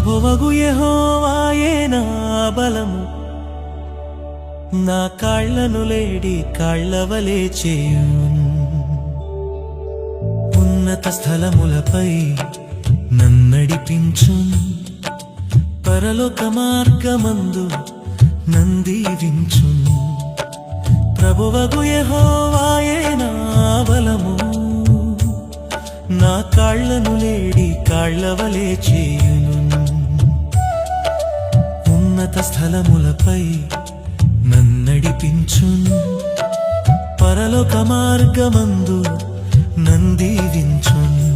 ప్రభువగు యెహోవాయే నా బలము, నా కాళ్లను లేడి కాళ్లవలే చేయును. ఉన్నత స్థలములపై నన్నడిపించును, పరలోక మార్గమందు నందీవించును. ప్రభువగు యెహోవాయే నా బలము, నా కాళ్లను లేడి కాళ్లవలే చేయును. ఉన్నత స్థలములపై నన్నడిపించును, పరలోక మార్గమందు నందీవించును.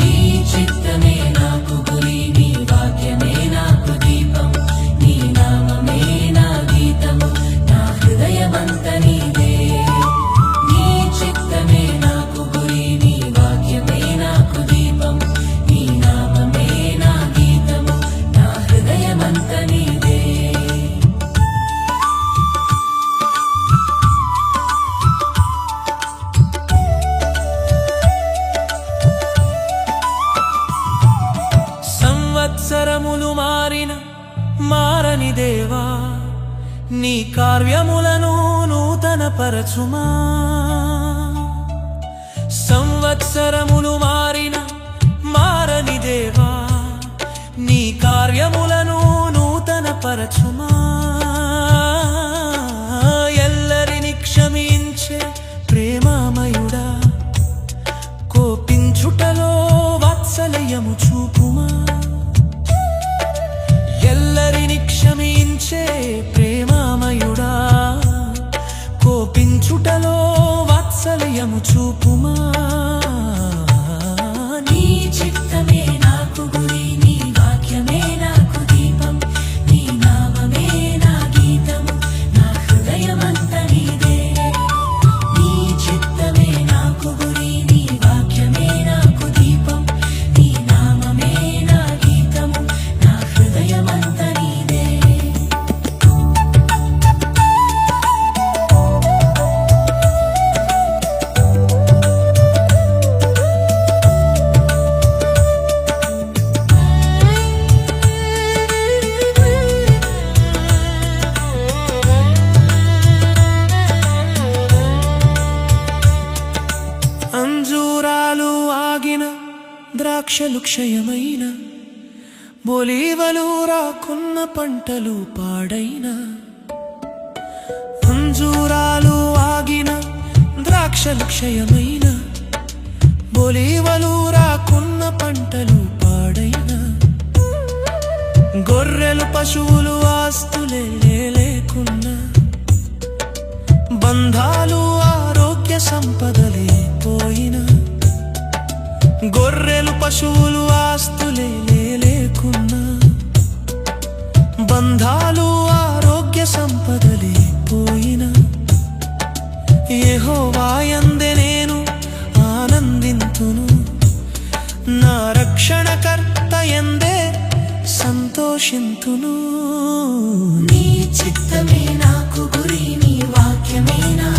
నీ చిత్తమే నాకు గురి, నీ వాక్యమే నాకు దీపం, నీ నామమే నా గీతము, నా హృదయమంత నీదే. నీ చిత్తమే నాకు గురి, నీ వాక్యమే నాకు దీపం, నీ నామమే నా గీతము, నా హృదయమంత నీదే. సంవత్సరములు మారిన మారని దేవా, నీ కార్యములను నూతన పరచుమా. సంవత్సరములు మారిన మారని దేవా, నీ కార్యములను నూతన పరచుమా. ఎల్లరిని క్షమించే ప్రేమామయుడా, కోపించుటలో వాత్సల్యము చూపుమా. ఎల్లరిని క్షమించే ప్రేమామయుడా, కోపించుటలో వాత్సల్యము చూపుమా. నీ చిత్తమే నాకు గురి, నీ వాక్యమే నాకు దీపం, నీ నామమే నా గీతము, నా హృదయమంత నీదే. నీ చిత్తమే నాకు గురి, నీ వాక్యమే నాకు దీపం, నీ నామమే నా గీతము, నా హృదయమంత నీదే. అంజూరాలు ఆగిన ద్రాక్షలు క్షయమైన, బొలీవలు రాకున్న పంటలు పాడైన. అంజూరాలు ఆగిన ద్రాక్షలు క్షయమైన, బొలీవలు రాకున్న పంటలు పాడైన. గొర్రెలు పశువులు ఆస్తులే లేకున్నా, బంధాలు ఆరోగ్య సంపదలే పోయినా. గొర్రెలు పశువులు ఆస్తులే లేకున్నా, బంధాలు ఆరోగ్య సంపదలే పోయినా. యెహోవాయందే నేను ఆనందింతును, నా రక్షణకర్త యందే సంతోషింతును. నీ చిత్తమే నాకు గురి, నీ వాక్యమే నా